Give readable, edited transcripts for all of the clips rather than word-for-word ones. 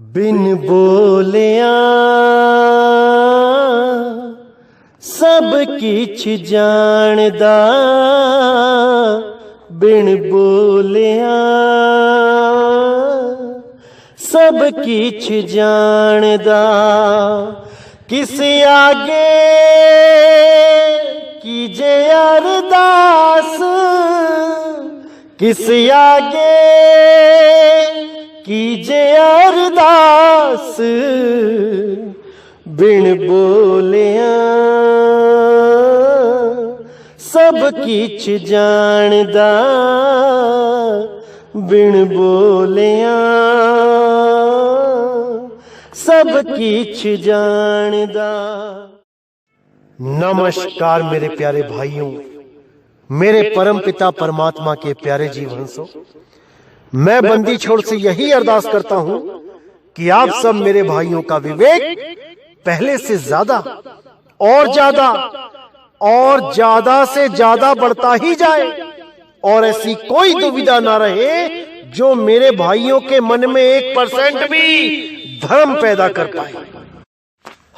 बिन बोलिया सब किछ जानदा, बिन बोलिया सब किछ जानदा। किस आगे कीजे अरदास, किस आगे कीजे अरदास, बिन बोलिया सब किछ जानदा, बिन बोलिया सब किछ जानदा। नमस्कार मेरे प्यारे भाइयों, मेरे परम पिता परमात्मा के प्यारे जीवहंसों। मैं बंदी छोड़ से यही अरदास करता हूं कि आप सब मेरे भाइयों का विवेक पहले से ज्यादा और ज्यादा और ज्यादा से ज्यादा बढ़ता ही जाए, और ऐसी कोई दुविधा ना रहे जो मेरे भाइयों के मन में 1% भी धर्म पैदा कर पाए।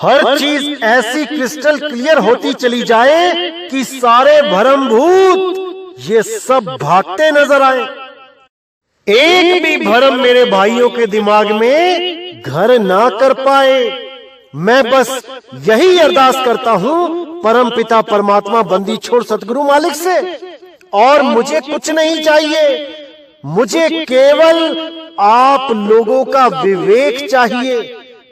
हर चीज ऐसी क्रिस्टल क्लियर होती चली जाए कि सारे भ्रमभूत ये सब भागते नजर आए। एक भी भ्रम मेरे भाइयों के दिमाग में घर ना कर पाए। मैं बस यही अरदास करता हूं परम पिता परमात्मा बंदी छोड़ सतगुरु मालिक से, और मुझे कुछ नहीं चाहिए। मुझे केवल आप लोगों का विवेक चाहिए।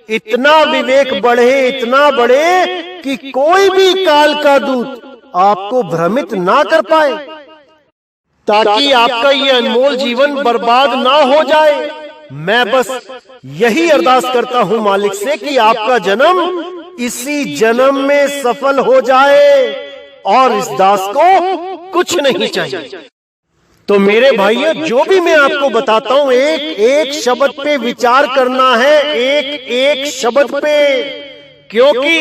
इतना विवेक बढ़े, इतना बढ़े कि कोई भी काल का दूत आपको भ्रमित ना कर पाए, ताकि आपका ये अनमोल जीवन बर्बाद ना हो जाए। मैं बस यही अरदास करता हूं मालिक से कि आपका जन्म इसी जन्म में सफल हो जाए, और इस दास को कुछ नहीं चाहिए। तो मेरे भाइयों, जो भी मैं आपको बताता हूं, एक एक शब्द पे विचार करना है, एक एक शब्द पे, क्योंकि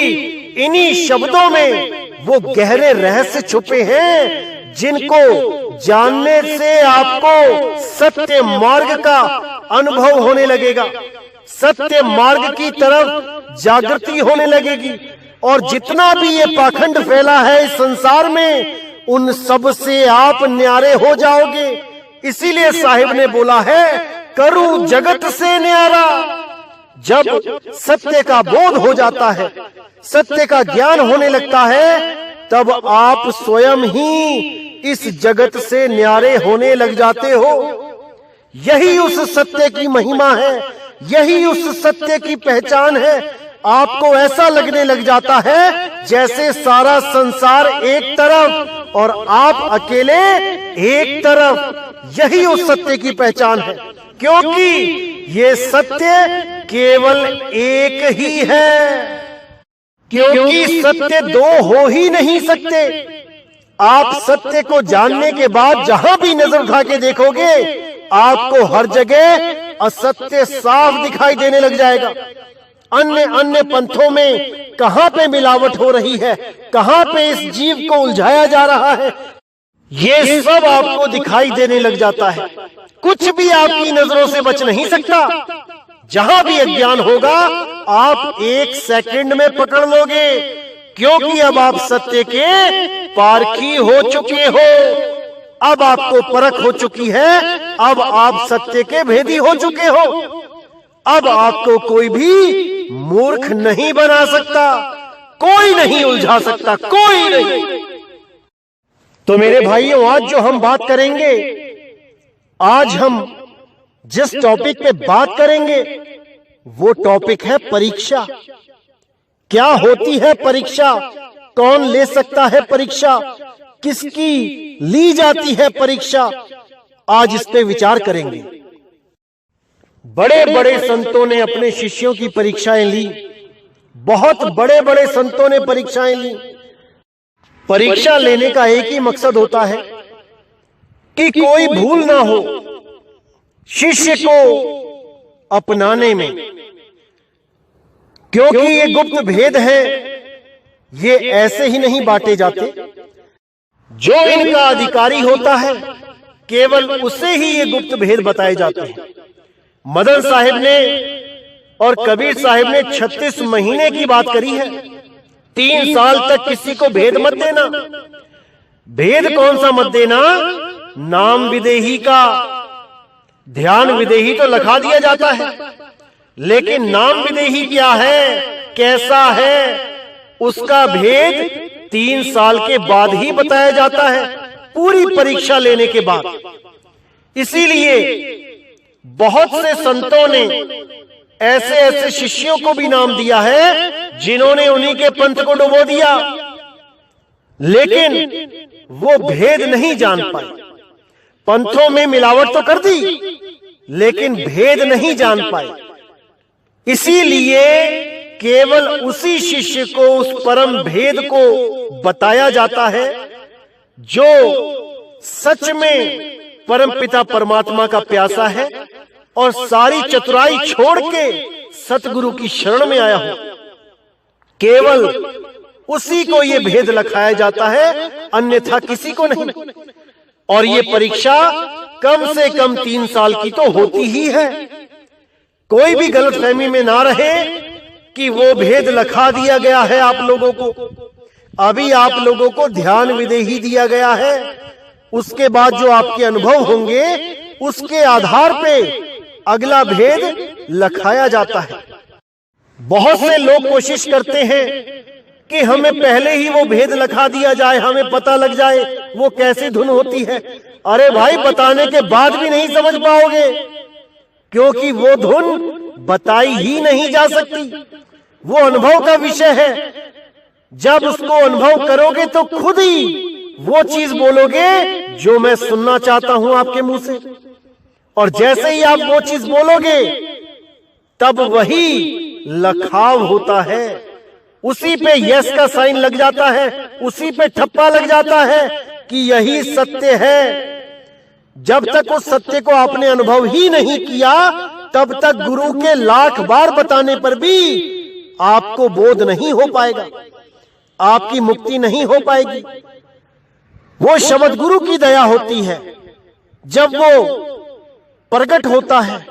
इन्हीं शब्दों में वो गहरे रहस्य छुपे हैं जिनको जानने से आपको सत्य मार्ग का अनुभव होने लगेगा, सत्य मार्ग की तरफ जागृति होने लगेगी। और जितना भी ये पाखंड फैला है इस संसार में, उन सब से आप न्यारे हो जाओगे। इसीलिए साहिब ने बोला है, करूं जगत से न्यारा। जब सत्य का बोध हो जाता है, सत्य का ज्ञान होने लगता है, तब आप स्वयं ही इस जगत से न्यारे होने लग जाते हो। यही उस सत्य की महिमा है, यही उस सत्य की पहचान है। आपको ऐसा लगने लग जाता है जैसे सारा संसार एक तरफ और आप अकेले एक तरफ। यही उस सत्य की पहचान है, क्योंकि ये सत्य केवल एक ही है, क्योंकि सत्य दो हो ही नहीं सकते। आप सत्य को जानने के बाद जहां भी नजर उठा के देखोगे, आपको हर जगह असत्य साफ दिखाई देने लग जाएगा। अन्य अन्य पंथों में कहां पे मिलावट हो रही है, कहां पे इस जीव को उलझाया जा रहा है, ये सब आपको दिखाई देने लग जाता है। कुछ भी आपकी नजरों से बच नहीं सकता। जहां भी अज्ञान होगा, आप 1 सेकंड में पकड़ लोगे, क्योंकि अब आप सत्य के पारखी हो चुके हो। अब आपको परख हो चुकी है, अब आप सत्य के भेदी हो चुके हो। अब आपको कोई भी मूर्ख नहीं बना सकता, कोई नहीं उलझा सकता, कोई नहीं। तो मेरे भाइयों, आज जो हम बात करेंगे, आज हम जिस टॉपिक पे बात करेंगे, वो टॉपिक है परीक्षा। क्या होती है परीक्षा, कौन ले सकता है परीक्षा, किसकी ली जाती है परीक्षा, आज इस पे विचार करेंगे। बड़े बड़े संतों ने अपने शिष्यों की परीक्षाएं ली, बहुत बड़े बड़े संतों ने परीक्षाएं ली। परीक्षा लेने का एक ही मकसद होता है कि कोई भूल ना हो शिष्य को अपनाने में, क्योंकि ये गुप्त भेद है, ये ऐसे ही नहीं बांटे जाते। जो इनका अधिकारी होता है, केवल उसे ही ये गुप्त भेद बताए जाते हैं। मदन साहिब ने और कबीर साहिब ने 36 महीने की बात करी है। 3 साल तक किसी को भेद मत देना। भेद कौन सा मत देना? नाम विदेही का। ध्यान विदेही तो लिखा दिया जाता है, लेकिन नाम विदेही क्या है, कैसा है, उसका भेद 3 साल के बाद ही बताया जाता है, पूरी परीक्षा लेने के बाद। इसीलिए बहुत से संतों ने ऐसे ऐसे शिष्यों को भी नाम दिया है जिन्होंने उन्हीं के पंथ को डुबो दिया, लेकिन वो भेद नहीं जान पाए। पंथों में मिलावट तो कर दी, लेकिन भेद नहीं जान पाए। इसीलिए केवल उसी शिष्य को उस परम भेद को बताया जाता है जो सच में परमपिता परमात्मा का प्यासा है और सारी चतुराई छोड़ के सतगुरु की शरण में आया हो। केवल उसी को ये भेद लखाया जाता है, अन्यथा किसी को नहीं। और ये परीक्षा कम से कम 3 साल की तो होती ही है। कोई भी गलतफहमी में ना रहे कि वो भेद लखा दिया गया है आप लोगों को। अभी आप लोगों को ध्यान विदेही दिया गया है, उसके बाद जो आपके अनुभव होंगे उसके आधार पे अगला भेद लखाया जाता है। बहुत से लोग कोशिश करते हैं कि हमें पहले ही वो भेद लखा दिया जाए, हमें पता लग जाए वो कैसी धुन होती है। अरे भाई, बताने के बाद भी नहीं समझ पाओगे, क्योंकि वो धुन बताई ही नहीं जा सकती। वो अनुभव का विषय है। जब उसको अनुभव करोगे तो खुद ही वो चीज बोलोगे जो मैं सुनना चाहता हूं आपके मुंह से। और जैसे ही आप वो चीज बोलोगे तब वही लखाव होता है, उसी पे यस का साइन लग जाता है, उसी पे ठप्पा लग जाता है कि यही सत्य है। जब तक उस सत्य को आपने अनुभव ही नहीं किया तब तक गुरु के लाख बार बताने पर भी आपको बोध नहीं हो पाएगा, आपकी मुक्ति नहीं हो पाएगी। वो शब्द गुरु की दया होती है, जब वो प्रकट होता है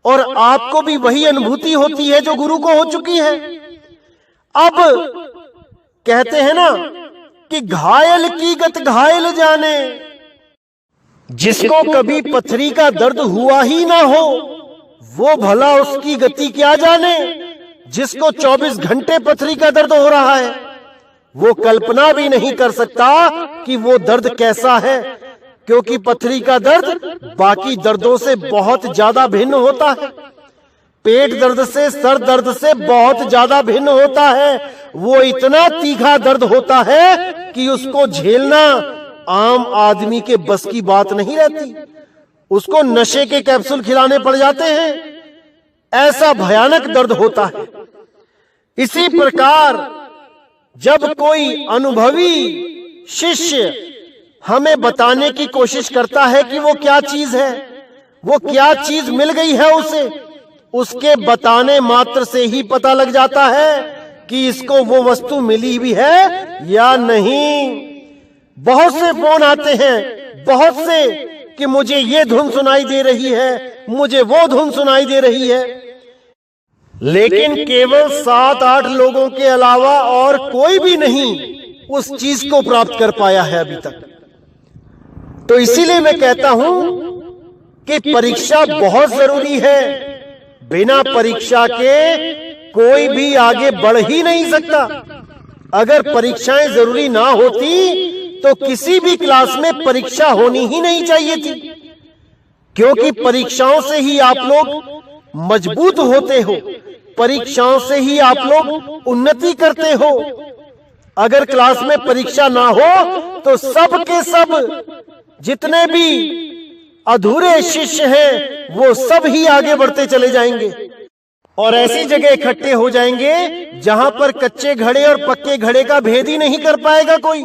और आपको भी वही अनुभूति होती है जो गुरु को हो चुकी है। अब कहते हैं ना कि घायल की गत घायल जाने। जिसको कभी पथरी का दर्द हुआ ही ना हो वो भला उसकी गति क्या जाने। जिसको 24 घंटे पथरी का दर्द हो रहा है वो कल्पना भी नहीं कर सकता कि वो दर्द कैसा है, क्योंकि पथरी का दर्द बाकी दर्दों से बहुत ज्यादा भिन्न होता है। पेट दर्द से, सर दर्द से बहुत ज्यादा भिन्न होता है। वो इतना तीखा दर्द होता है कि उसको झेलना आम आदमी के बस की बात नहीं रहती। उसको नशे के कैप्सूल खिलाने पड़ जाते हैं, ऐसा भयानक दर्द होता है। इसी प्रकार जब कोई अनुभवी शिष्य हमें बताने की कोशिश करता है कि वो क्या चीज है, वो क्या चीज मिल गई है उसे, उसके बताने मात्र से ही पता लग जाता है कि इसको वो वस्तु मिली भी है या नहीं। बहुत से फोन आते हैं, बहुत से, कि मुझे ये धुन सुनाई दे रही है, मुझे वो धुन सुनाई दे रही है, लेकिन केवल 7-8 लोगों के अलावा और कोई भी नहीं उस चीज को प्राप्त कर पाया है अभी तक। तो इसीलिए मैं कहता हूं कि परीक्षा बहुत जरूरी है। बिना परीक्षा के कोई भी आगे बढ़ ही नहीं सकता। अगर परीक्षाएं जरूरी ना होती तो किसी भी क्लास में परीक्षा होनी ही नहीं चाहिए थी, क्योंकि परीक्षाओं से ही आप लोग मजबूत होते हो, परीक्षाओं से ही आप लोग उन्नति करते हो। अगर क्लास में परीक्षा ना हो तो सब के सब जितने भी अधूरे शिष्य हैं वो सब ही आगे बढ़ते चले जाएंगे और ऐसी जगह इकट्ठे हो जाएंगे जहां पर कच्चे घड़े और पक्के घड़े का भेद ही नहीं कर पाएगा कोई।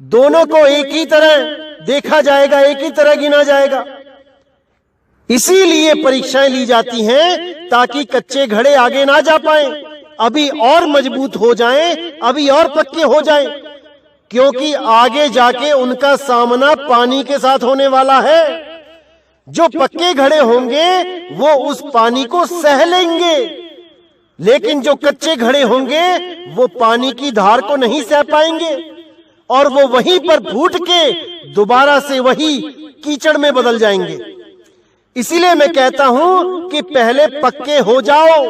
दोनों को एक ही तरह देखा जाएगा, एक ही तरह गिना जाएगा। इसीलिए परीक्षाएं ली जाती हैं ताकि कच्चे घड़े आगे ना जा पाएं, अभी और मजबूत हो जाएं, अभी और पक्के हो जाएं, क्योंकि आगे जाके उनका सामना पानी के साथ होने वाला है। जो पक्के घड़े होंगे वो उस पानी को सह लेंगे, लेकिन जो कच्चे घड़े होंगे वो पानी की धार को नहीं सह पाएंगे और वो वहीं पर फूट के दोबारा से वही कीचड़ में बदल जाएंगे। इसीलिए मैं कहता हूं कि पहले पक्के हो जाओ,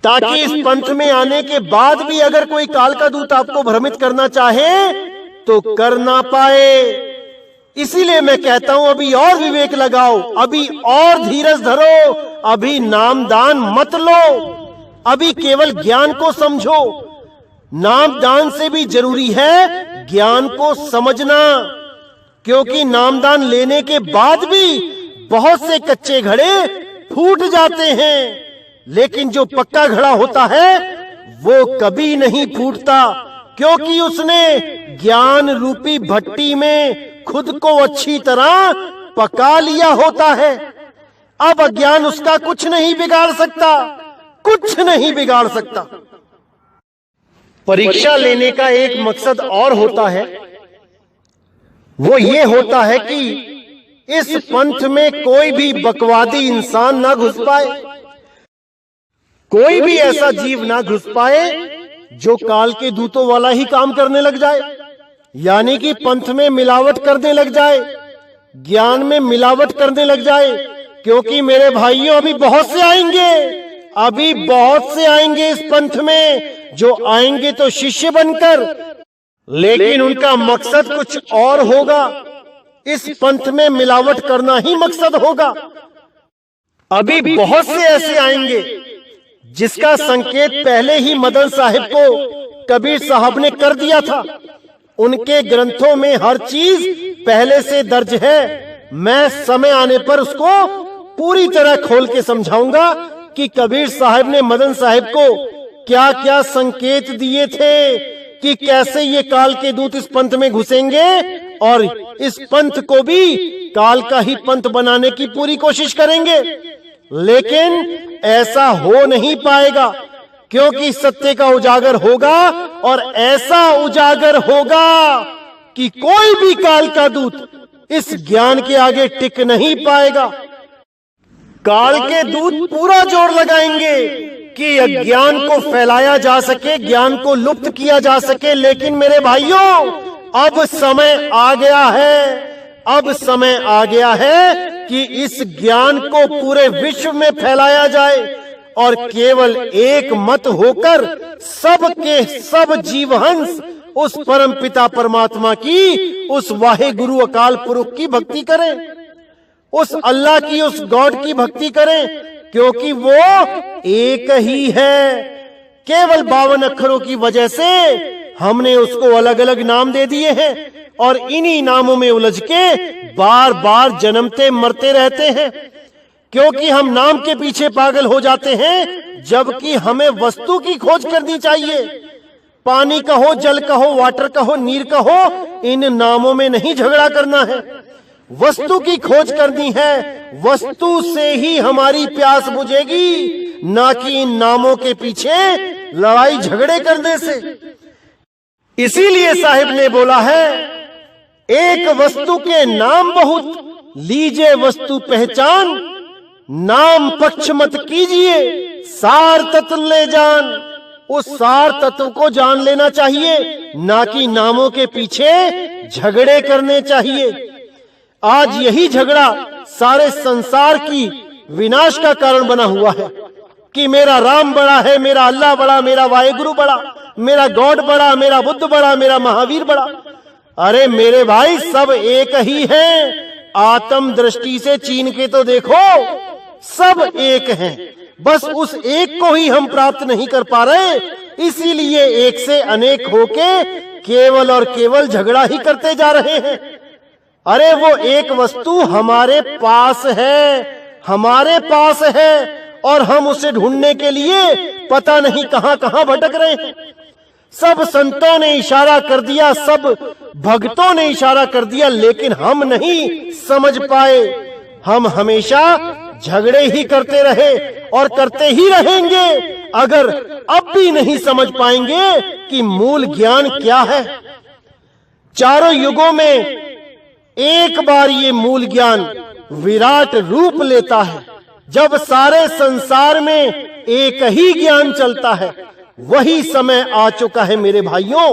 ताकि इस पंथ में आने के बाद भी अगर कोई काल का दूत आपको भ्रमित करना चाहे तो कर ना पाए। इसीलिए मैं कहता हूं अभी और विवेक लगाओ, अभी और धीरज धरो, अभी नामदान मत लो, अभी केवल ज्ञान को समझो। नामदान से भी जरूरी है ज्ञान को समझना, क्योंकि नामदान लेने के बाद भी बहुत से कच्चे घड़े फूट जाते हैं, लेकिन जो पक्का घड़ा होता है वो कभी नहीं फूटता, क्योंकि उसने ज्ञान रूपी भट्टी में खुद को अच्छी तरह पका लिया होता है। अब अज्ञान उसका कुछ नहीं बिगाड़ सकता, कुछ नहीं बिगाड़ सकता। परीक्षा लेने का एक मकसद और होता है, वो ये होता है कि इस पंथ में कोई भी बकवादी इंसान ना घुस पाए, कोई भी ऐसा जीव ना घुस पाए जो काल के दूतों वाला ही काम करने लग जाए, यानी कि पंथ में मिलावट करने लग जाए, ज्ञान में मिलावट करने लग जाए। क्योंकि मेरे भाइयों अभी बहुत से आएंगे, अभी बहुत से आएंगे इस पंथ में, जो आएंगे तो शिष्य बनकर, लेकिन उनका मकसद कुछ और होगा। इस पंथ में मिलावट करना ही मकसद होगा। अभी बहुत से ऐसे आएंगे जिसका संकेत पहले ही मदन साहिब को कबीर साहब ने कर दिया था। उनके ग्रंथों में हर चीज पहले से दर्ज है। मैं समय आने पर उसको पूरी तरह खोल के समझाऊंगा कि कबीर साहब ने मदन साहिब को क्या क्या संकेत दिए थे कि कैसे ये काल के दूत इस पंथ में घुसेंगे और इस पंथ को भी काल का ही पंथ बनाने की पूरी कोशिश करेंगे। लेकिन ऐसा हो नहीं पाएगा, क्योंकि सत्य का उजागर होगा और ऐसा उजागर होगा कि कोई भी काल का दूत इस ज्ञान के आगे टिक नहीं पाएगा। काल के दूत पूरा जोर लगाएंगे कि अज्ञान को फैलाया जा सके, ज्ञान को लुप्त किया जा सके। लेकिन मेरे भाइयों, अब समय आ गया है, अब समय आ गया है कि इस ज्ञान को पूरे विश्व में फैलाया जाए और केवल एक मत होकर सब के सब जीवहंस उस परम पिता परमात्मा की, उस वाहे गुरु अकाल पुरुष की भक्ति करें, उस अल्लाह की, उस गॉड की भक्ति करें, क्योंकि वो एक ही है। केवल 52 अक्षरों की वजह से हमने उसको अलग अलग नाम दे दिए हैं और इन्हीं नामों में उलझ के बार बार जन्मते मरते रहते हैं, क्योंकि हम नाम के पीछे पागल हो जाते हैं, जबकि हमें वस्तु की खोज करनी चाहिए। पानी कहो, जल कहो, वाटर कहो, नीर कहो, इन नामों में नहीं झगड़ा करना है, वस्तु की खोज करनी है। वस्तु से ही हमारी प्यास बुझेगी, ना कि इन नामों के पीछे लड़ाई झगड़े करने से। इसीलिए साहिब ने बोला है, एक वस्तु के नाम बहुत, लीजिए वस्तु पहचान, नाम पक्ष मत कीजिए, सार तत्व ले जान। उस सार तत्व को जान लेना चाहिए, ना कि नामों के पीछे झगड़े करने चाहिए। आज यही झगड़ा सारे संसार की विनाश का कारण बना हुआ है कि मेरा राम बड़ा है, मेरा अल्लाह बड़ा, मेरा वाहेगुरु बड़ा, मेरा गॉड बड़ा, मेरा बुद्ध बड़ा, मेरा महावीर बड़ा। अरे मेरे भाई, सब एक ही हैं। आत्म दृष्टि से चीन के तो देखो, सब एक हैं, बस उस एक को ही हम प्राप्त नहीं कर पा रहे। इसीलिए एक से अनेक होके केवल और केवल झगड़ा ही करते जा रहे हैं। अरे वो एक वस्तु हमारे पास है, हमारे पास है, और हम उसे ढूंढने के लिए पता नहीं कहां कहां भटक रहे हैं। सब संतों ने इशारा कर दिया, सब भक्तों ने इशारा कर दिया, लेकिन हम नहीं समझ पाए। हम हमेशा झगड़े ही करते रहे और करते ही रहेंगे, अगर अब भी नहीं समझ पाएंगे कि मूल ज्ञान क्या है। चारों युगों में एक बार ये मूल ज्ञान विराट रूप लेता है। जब सारे संसार में एक ही ज्ञान चलता है, वही समय आ चुका है मेरे भाइयों,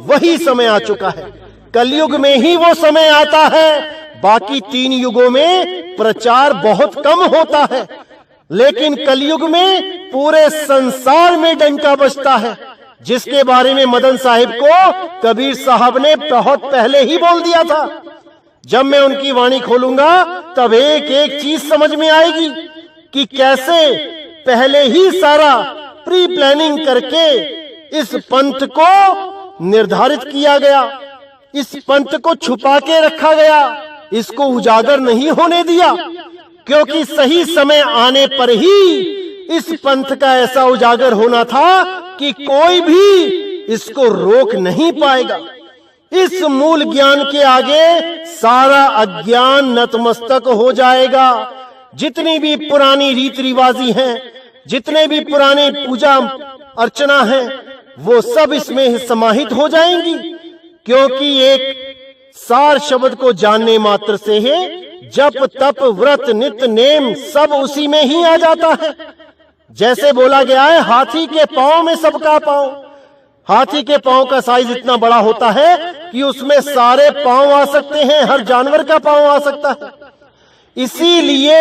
वही समय आ चुका है। कलयुग में ही वो समय आता है, बाकी 3 युगों में प्रचार बहुत कम होता है, लेकिन कलयुग में पूरे संसार में डंका बजता है, जिसके बारे में मदन साहिब को कबीर साहब ने बहुत पहले ही बोल दिया था। जब मैं उनकी वाणी खोलूंगा तब एक एक चीज समझ में आएगी कि कैसे पहले ही सारा प्री प्लानिंग करके इस पंथ को निर्धारित किया गया, इस पंथ को छुपा के रखा गया, इसको उजागर नहीं होने दिया, क्योंकि सही समय आने पर ही इस पंथ का ऐसा उजागर होना था कि कोई भी इसको रोक नहीं पाएगा। इस मूल ज्ञान के आगे सारा अज्ञान नतमस्तक हो जाएगा। जितनी भी पुरानी रीति रिवाजी हैं, जितने भी पुराने पूजा अर्चना है, वो सब इसमें समाहित हो जाएंगी, क्योंकि एक सार शब्द को जानने मात्र से है जप तप व्रत नित्य नेम सब उसी में ही आ जाता है। जैसे बोला गया है, हाथी के पांव में सबका पांव। हाथी के पांव का साइज इतना बड़ा होता है कि उसमें सारे पांव आ सकते हैं, हर जानवर का पांव आ सकता है। इसीलिए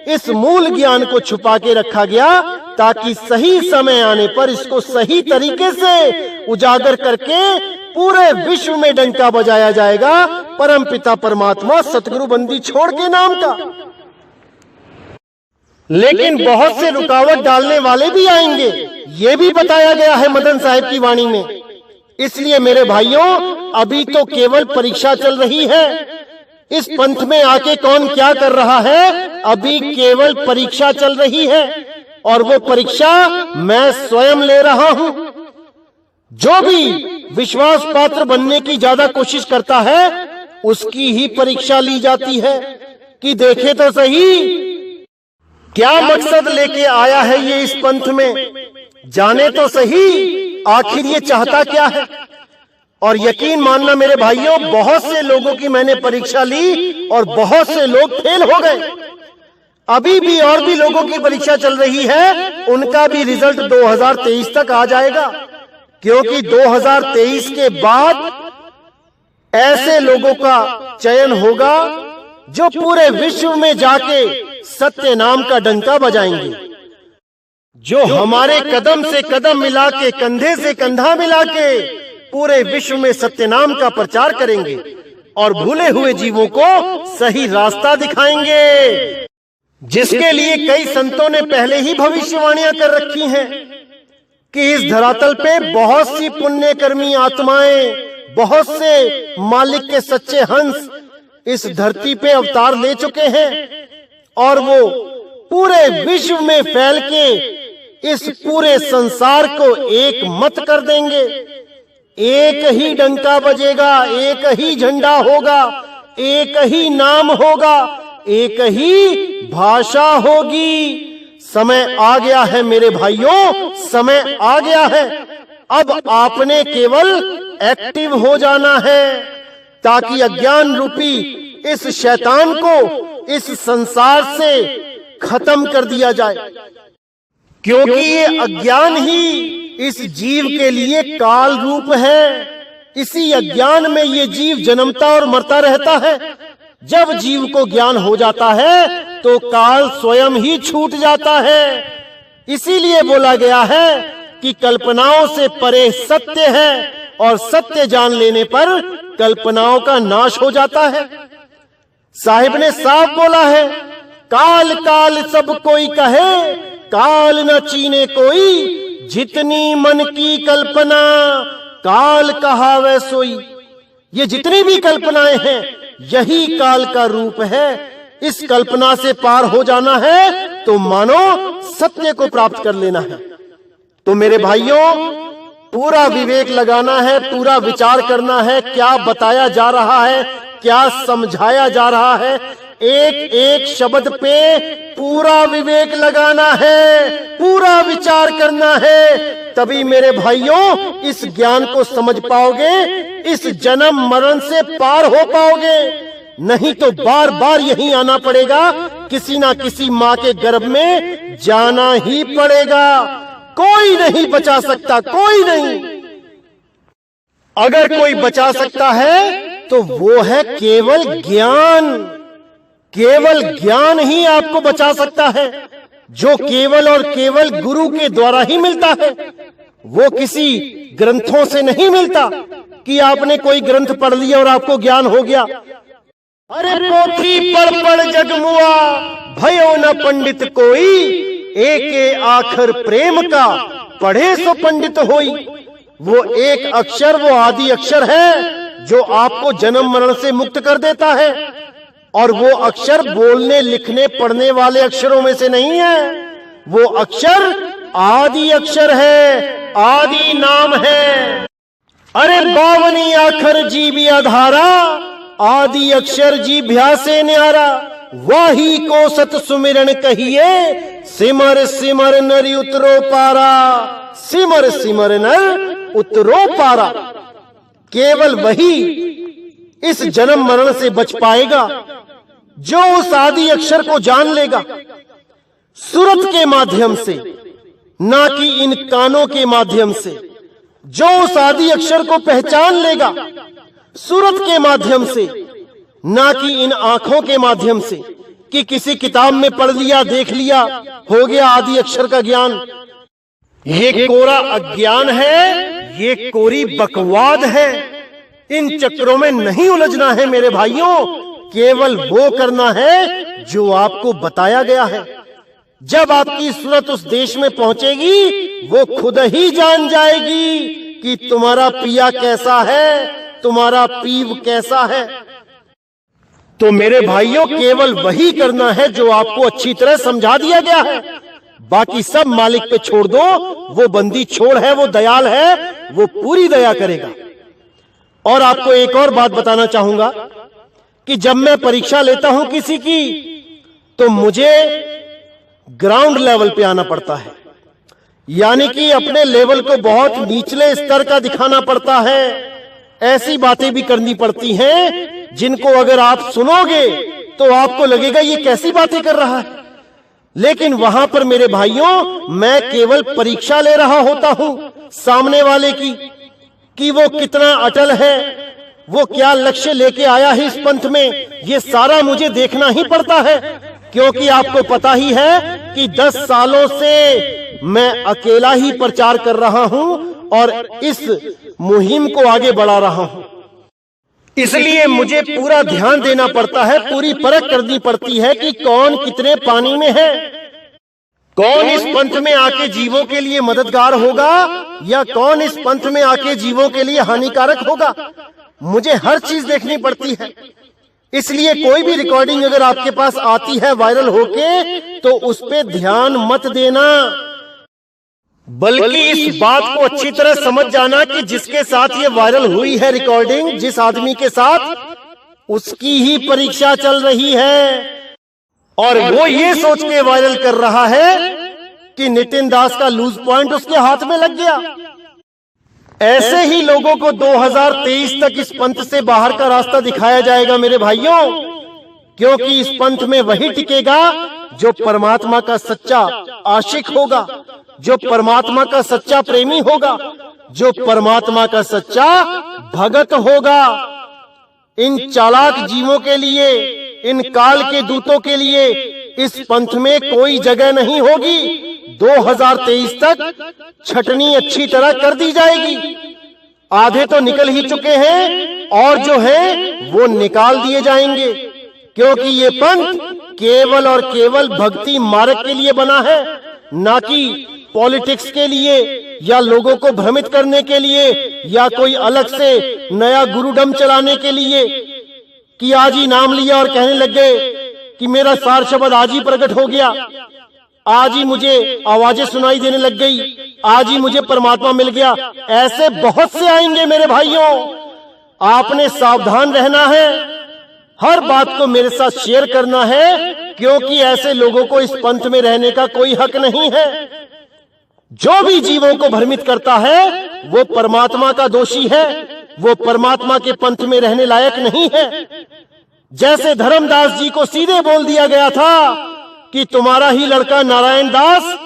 इस मूल ज्ञान को छुपा के रखा गया, ताकि सही समय आने पर इसको सही तरीके से उजागर करके पूरे विश्व में डंका बजाया जाएगा, परम पिता परमात्मा सतगुरु बंदी छोड़ के नाम का। लेकिन बहुत से रुकावट डालने वाले भी आएंगे, ये भी बताया गया है मदन साहिब की वाणी में। इसलिए मेरे भाइयों, अभी तो केवल परीक्षा चल रही है। इस पंथ में आके कौन क्या कर रहा है, अभी केवल परीक्षा चल रही है, और वो परीक्षा मैं स्वयं ले रहा हूं। जो भी विश्वास पात्र बनने की ज्यादा कोशिश करता है, उसकी ही परीक्षा ली जाती है कि देखे तो सही क्या मकसद लेके आया है ये इस पंथ में, जाने तो सही आखिर ये चाहता क्या है। और यकीन मानना मेरे भाइयों, बहुत से लोगों की मैंने परीक्षा ली और बहुत से लोग फेल हो गए। अभी भी और भी लोगों की परीक्षा चल रही है, उनका भी रिजल्ट 2023 तक आ जाएगा, क्योंकि 2023 के बाद ऐसे लोगों का चयन होगा जो पूरे विश्व में जाके सत्य नाम का डंका बजाएंगे, जो हमारे कदम से कदम मिला के, कंधे से कंधा मिला के पूरे विश्व में सत्य नाम का प्रचार करेंगे और भूले हुए जीवों को सही रास्ता दिखाएंगे, जिसके लिए कई संतों ने पहले ही भविष्यवाणियां कर रखी हैं कि इस धरातल पे बहुत सी पुण्यकर्मी आत्माएं, बहुत से मालिक के सच्चे हंस इस धरती पे अवतार ले चुके हैं, और वो पूरे विश्व में फैल के इस पूरे संसार को एक मत कर देंगे। एक ही डंका बजेगा, एक ही झंडा होगा, एक ही नाम होगा, एक ही भाषा होगी। समय आ गया है मेरे भाइयों, समय आ गया है। अब आपने केवल एक्टिव हो जाना है, ताकि अज्ञान रूपी इस शैतान को इस संसार से खत्म कर दिया जाए, क्योंकि ये अज्ञान ही इस जीव के लिए काल रूप है। इसी अज्ञान में ये जीव जन्मता और मरता रहता है। जब जीव को ज्ञान हो जाता है तो काल स्वयं ही छूट जाता है। इसीलिए बोला गया है कि कल्पनाओं से परे सत्य है, और सत्य जान लेने पर कल्पनाओं का नाश हो जाता है। साहिब ने साफ बोला है, काल काल सब कोई कहे, काल न चीने कोई, जितनी मन की कल्पना काल कहावे सोई। ये जितनी भी कल्पनाएं हैं, यही काल का रूप है। इस कल्पना से पार हो जाना है तो मानो सत्य को प्राप्त कर लेना है। तो मेरे भाइयों, पूरा विवेक लगाना है, पूरा विचार करना है, क्या बताया जा रहा है, क्या समझाया जा रहा है। एक एक शब्द पे पूरा विवेक लगाना है, पूरा विचार करना है, तभी मेरे भाइयों इस ज्ञान को समझ पाओगे, इस जन्म मरण से पार हो पाओगे। नहीं तो बार बार यहीं आना पड़ेगा, किसी ना किसी माँ के गर्भ में जाना ही पड़ेगा। कोई नहीं बचा सकता, कोई नहीं। अगर कोई बचा सकता है तो वो है केवल ज्ञान। केवल ज्ञान ही आपको बचा सकता है, जो केवल और केवल गुरु के द्वारा ही मिलता है। वो किसी ग्रंथों से नहीं मिलता कि आपने कोई ग्रंथ पढ़ लिया और आपको ज्ञान हो गया। अरे पोथी पढ़ पढ़ जगमुआ, भयो न पंडित कोई, एक आखर प्रेम का पढ़े सो पंडित होई। वो एक अक्षर, वो आदि अक्षर है जो आपको जन्म मरण से मुक्त कर देता है, और वो अक्षर बोलने लिखने पढ़ने वाले अक्षरों में से नहीं है। वो अक्षर आदि अक्षर है, आदि नाम है। अरे बावनी आखर जीवी आधारा, आदि अक्षर जी भ्यासे न्यारा। वाही को सत सुमिरन कहिए, सिमर सिमर नर उतरो पारा। सिमर सिमर नर उतरो पारा। केवल वही इस जन्म मरण से बच पाएगा जो उस आदि अक्षर को जान लेगा, सुरत के माध्यम से, ना कि इन कानों के माध्यम से। जो उस आदि अक्षर को पहचान लेगा सूरत के माध्यम से, ना कि इन आंखों के माध्यम से कि किसी किताब में पढ़ लिया, देख लिया, हो गया आदि अक्षर का ज्ञान। ये कोरा अज्ञान है, ये कोरी बकवाद है। इन चक्रों में नहीं उलझना है मेरे भाइयों, केवल वो करना है जो आपको बताया गया है। जब आपकी सूरत उस देश में पहुंचेगी, वो खुद ही जान जाएगी कि तुम्हारा पिया कैसा है, तुम्हारा पीव कैसा है। तो मेरे भाइयों, केवल वही करना है जो आपको अच्छी तरह समझा दिया गया है। बाकी सब मालिक पे छोड़ दो। वो बंदी छोड़ है, वो दयाल है, वो पूरी दया करेगा। और आपको एक और बात बताना चाहूंगा कि जब मैं परीक्षा लेता हूं किसी की, तो मुझे ग्राउंड लेवल पे आना पड़ता है, यानी कि अपने लेवल को बहुत निचले स्तर का दिखाना पड़ता है। ऐसी बातें भी करनी पड़ती हैं जिनको अगर आप सुनोगे तो आपको लगेगा ये कैसी बातें कर रहा है। लेकिन वहां पर मेरे भाइयों, मैं केवल परीक्षा ले रहा होता हूं सामने वाले की, कि वो कितना अटल है, वो क्या लक्ष्य लेके आया है इस पंथ में। ये सारा मुझे देखना ही पड़ता है, क्योंकि आपको पता ही है कि 10 सालों से मैं अकेला ही प्रचार कर रहा हूं और इस मुहिम को आगे बढ़ा रहा हूं। इसलिए मुझे पूरा ध्यान देना पड़ता है, पूरी परख करनी पड़ती है कि कौन कितने पानी में है, कौन इस पंथ में आके जीवों के लिए मददगार होगा या कौन इस पंथ में आके जीवों के लिए हानिकारक होगा। मुझे हर चीज देखनी पड़ती है। इसलिए कोई भी रिकॉर्डिंग अगर आपके पास आती है वायरल होके, तो उस पे ध्यान मत देना, बल्कि इस बात को अच्छी तरह समझ जाना कि जिसके साथ ये वायरल हुई है रिकॉर्डिंग, जिस आदमी के साथ, उसकी ही परीक्षा चल रही है। और वो ये सोच के वायरल कर रहा है कि नितिन दास का लूज पॉइंट उसके हाथ में लग गया। ऐसे ही लोगों को 2023 तक इस पंथ से बाहर का रास्ता दिखाया जाएगा मेरे भाइयों, क्योंकि इस पंथ में वही टिकेगा जो परमात्मा का सच्चा आशिक होगा, जो परमात्मा का सच्चा प्रेमी होगा, जो परमात्मा का सच्चा भगत होगा। इन चालाक जीवों के लिए, इन काल के दूतों के लिए इस पंथ में कोई जगह नहीं होगी। 2023 तक छटनी अच्छी तरह कर दी जाएगी। आधे तो निकल ही चुके हैं और जो है वो निकाल दिए जाएंगे, क्योंकि ये पंथ केवल और केवल भक्ति मार्ग के लिए बना है, ना कि पॉलिटिक्स के लिए या लोगों को भ्रमित करने के लिए या कोई अलग से नया गुरुडम चलाने के लिए कि आज ही नाम लिया और कहने लग गए कि मेरा सार शब्द आज ही प्रकट हो गया, आज ही मुझे आवाजें सुनाई देने लग गई, आज ही मुझे परमात्मा मिल गया। ऐसे बहुत से आएंगे मेरे भाइयों, आपने सावधान रहना है, हर बात को मेरे साथ शेयर करना है, क्योंकि ऐसे लोगों को इस पंथ में रहने का कोई हक नहीं है। जो भी जीवों को भ्रमित करता है वो परमात्मा का दोषी है, वो परमात्मा के पंथ में रहने लायक नहीं है। जैसे धर्मदास जी को सीधे बोल दिया गया था कि तुम्हारा ही लड़का नारायण दास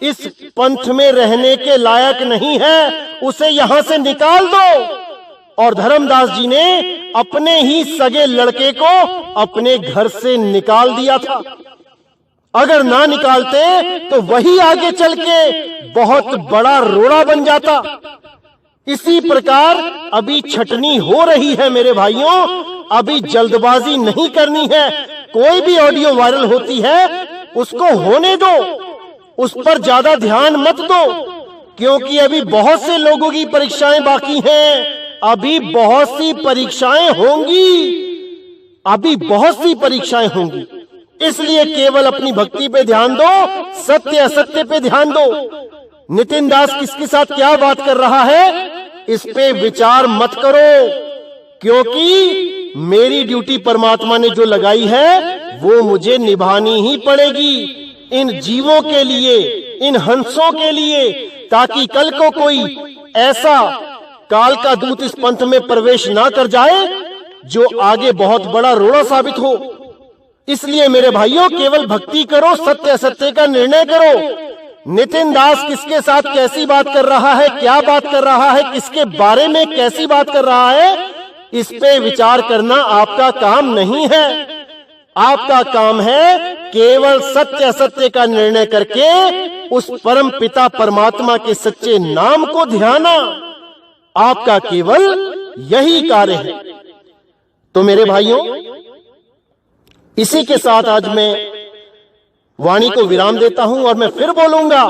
इस पंथ में रहने के लायक नहीं है, उसे यहां से निकाल दो। और धर्मदास जी ने अपने ही सगे लड़के को अपने घर से निकाल दिया था। अगर ना निकालते तो वही आगे चल के बहुत बड़ा रोड़ा बन जाता। इसी प्रकार अभी छटनी हो रही है मेरे भाइयों, अभी जल्दबाजी नहीं करनी है। कोई भी ऑडियो वायरल होती है उसको होने दो, उस पर ज्यादा ध्यान मत दो, क्योंकि अभी बहुत से लोगों की परीक्षाएं बाकी हैं। अभी बहुत सी परीक्षाएं होंगी, अभी बहुत सी परीक्षाएं होंगी। इसलिए केवल अपनी भक्ति पे ध्यान दो, सत्य असत्य पे ध्यान दो। नितिन दास किसके साथ क्या बात कर रहा है इस पे विचार मत करो, क्योंकि मेरी ड्यूटी परमात्मा ने जो लगाई है वो मुझे निभानी ही पड़ेगी, इन जीवों के लिए, इन हंसों के लिए, ताकि कल को कोई ऐसा काल का दूत इस पंथ में प्रवेश ना कर जाए जो आगे बहुत बड़ा रोड़ा साबित हो। इसलिए मेरे भाइयों केवल भक्ति करो, सत्य असत्य का निर्णय करो। नितिन दास किसके साथ कैसी बात कर रहा है, क्या बात कर रहा है, किसके बारे में कैसी बात कर रहा है, इस पे विचार करना आपका काम नहीं है। आपका काम है केवल सत्य असत्य का निर्णय करके उस परम पिता परमात्मा के सच्चे नाम को ध्याना। आपका केवल यही कार्य है। तो मेरे भाइयों, इसी के साथ आज मैं वाणी को विराम देता हूं और मैं फिर बोलूंगा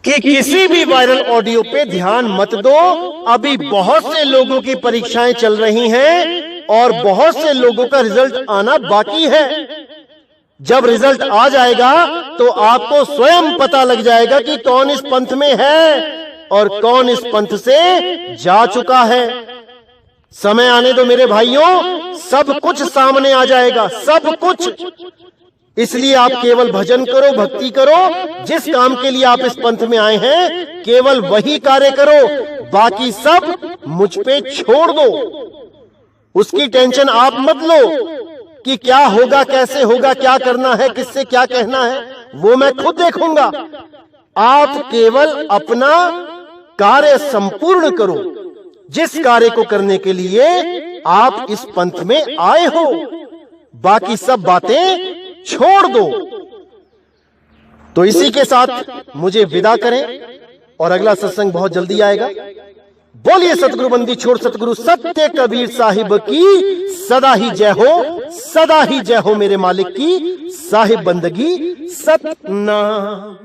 कि किसी भी वायरल ऑडियो पे ध्यान मत दो। अभी बहुत से लोगों की परीक्षाएं चल रही हैं और बहुत से लोगों का रिजल्ट आना बाकी है। जब रिजल्ट आ जाएगा तो आपको स्वयं पता लग जाएगा कि कौन इस पंथ में है और कौन इस पंथ से जा चुका है। समय आने दो मेरे भाइयों, सब कुछ सामने आ जाएगा, सब कुछ। इसलिए आप केवल भजन करो, भक्ति करो, जिस काम के लिए आप इस पंथ में आए हैं केवल वही कार्य करो, बाकी सब मुझ पे छोड़ दो। उसकी टेंशन आप मत लो कि क्या होगा, कैसे होगा, क्या करना है, किससे क्या कहना है, वो मैं खुद देखूंगा। आप केवल अपना कार्य संपूर्ण करो, जिस कार्य को करने के लिए आप इस पंथ में आए हो। बाकी सब बातें छोड़ दो। तो इसी के साथ मुझे विदा करें और अगला सत्संग बहुत जल्दी आएगा। बोलिए सतगुरु बंदी छोड़ सतगुरु सत्य कबीर साहिब की सदा ही जय हो, सदा ही जय हो मेरे मालिक की साहिब बंदगी सतनाम।